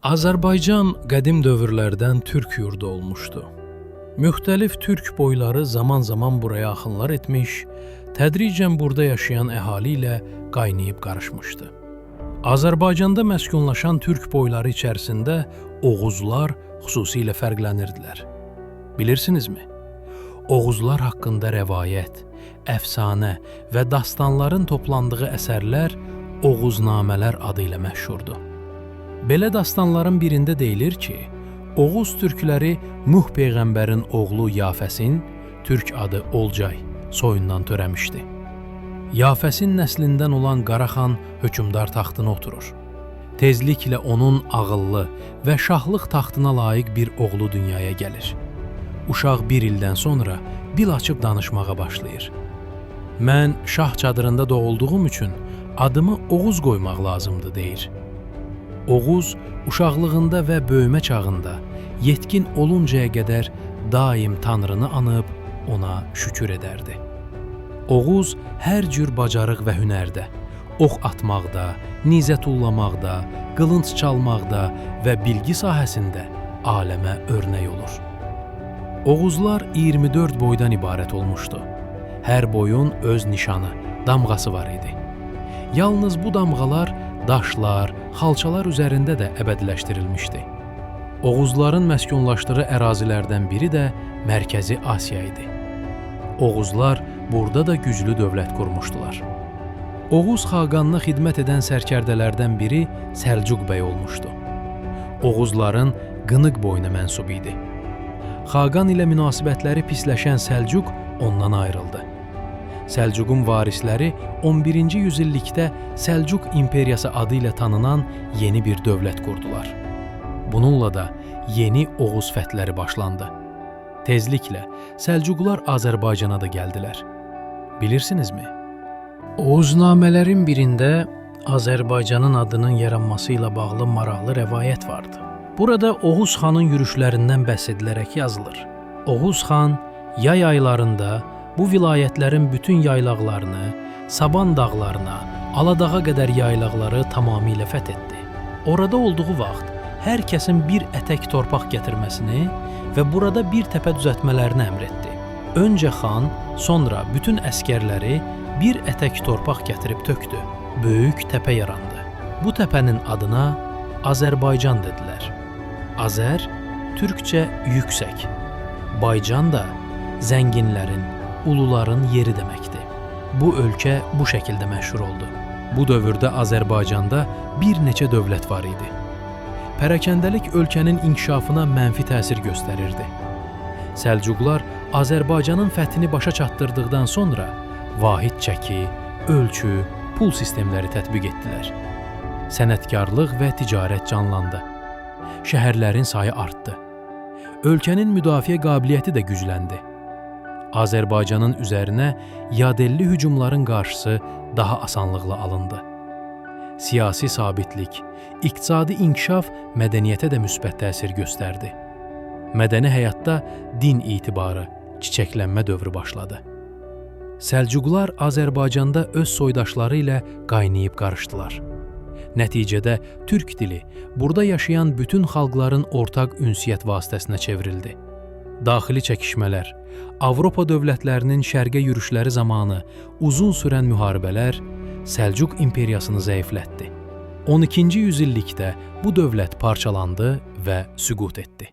Azərbaycan qədim dövrlərdən türk yurdu olmuşdu. Müxtəlif türk boyları zaman-zaman buraya axınlar etmiş, tədricən burada yaşayan əhali ilə qaynayıb qarışmışdı. Azərbaycanda məskunlaşan türk boyları içərisində Oğuzlar xüsusilə fərqlənirdilər. Bilirsinizmi? Oğuzlar haqqında rəvayət, əfsanə və dastanların toplandığı əsərlər Oğuznamələr adı ilə məşhurdur. Belə dastanların birində deyilir ki, Oğuz türkləri Nuh peyğəmbərin oğlu Yafəsin, türk adı Olcay, soyundan törəmişdi. Yafəsin nəslindən olan Qaraxan hökmdar taxtına oturur. Tezliklə onun ağıllı və şahlıq taxtına layiq bir oğlu dünyaya gəlir. Uşaq bir ildən sonra dil açıb danışmağa başlayır. Mən şah çadırında doğulduğum üçün adımı Oğuz qoymaq lazımdır, deyir. Oğuz, uşaqlığında və böyümə çağında yetkin oluncaya qədər daim Tanrını anıb ona şükür edərdi. Oğuz hər cür bacarıq və hünərdə, ox atmaqda, nizə tullamaqda, qılınc çalmaqda və bilgi sahəsində aləmə örnək olur. Oğuzlar 24 boydan ibarət olmuşdu. Hər boyun öz nişanı, damğası var idi. Yalnız bu damğalar daşlar, xalçalar üzərində də əbədiləşdirilmişdi. Oğuzların məskunlaşdığı ərazilərdən biri də Mərkəzi Asiya idi. Oğuzlar burada da güclü dövlət qurmuşdular. Oğuz xaqanına xidmət edən sərkərdələrdən biri Səlcuq bəy olmuşdu. Oğuzların Qınıq boyuna mənsub idi. Xaqan ilə münasibətləri pisləşən Səlcuq ondan ayrıldı. Səlcuqun varisləri 11-ci yüzillikdə Səlcuq imperiyası adı ilə tanınan yeni bir dövlət qurdular. Bununla da yeni Oğuz fətləri başlandı. Tezliklə Səlcuqlar Azərbaycana da gəldilər. Bilirsinizmi? Oğuznamələrin birində Azərbaycanın adının yaranması ilə bağlı maraqlı rəvayət vardı. Burada Oğuz xanın yürüşlərindən bəhs edilərək yazılır. Oğuz xan yay aylarında bu vilayətlərin bütün yaylaqlarını, Saban dağlarına, Aladağa qədər yaylaqları tamamilə fəth etdi. Orada olduğu vaxt hər kəsin bir ətək torpaq gətirməsini və burada bir təpə düzəltmələrini əmr etdi. Öncə xan, sonra bütün əskərləri bir ətək torpaq gətirib tökdü. Böyük təpə yarandı. Bu təpənin adına Azərbaycan dedilər. Azər, türkcə yüksək. Baycan da zənginlərin, uluların yeri deməkdir. Bu ölkə bu şəkildə məşhur oldu. Bu dövrdə Azərbaycanda bir neçə dövlət var idi. Pərəkəndəlik ölkənin inkişafına mənfi təsir göstərirdi. Səlcuqlar Azərbaycanın fəthini başa çatdırdıqdan sonra vahid çəki, ölçü, pul sistemləri tətbiq etdilər. Sənətkarlıq və ticarət canlandı. Şəhərlərin sayı artdı. Ölkənin müdafiə qabiliyyəti də gücləndi. Azərbaycanın üzərinə yadelli hücumların qarşısı daha asanlıqla alındı. Siyasi sabitlik, iqtisadi inkişaf mədəniyyətə də müsbət təsir göstərdi. Mədəni həyatda din etibarı, çiçəklənmə dövrü başladı. Səlcuqlar Azərbaycanda öz soydaşları ilə qaynayıb qarışdılar. Nəticədə türk dili burada yaşayan bütün xalqların ortaq ünsiyyət vasitəsinə çevrildi. Daxili çəkişmələr, Avropa dövlətlərinin şərqə yürüşləri zamanı uzun sürən müharibələr Səlcuq imperiyasını zəiflətdi. 12-ci yüzillikdə bu dövlət parçalandı və süqut etdi.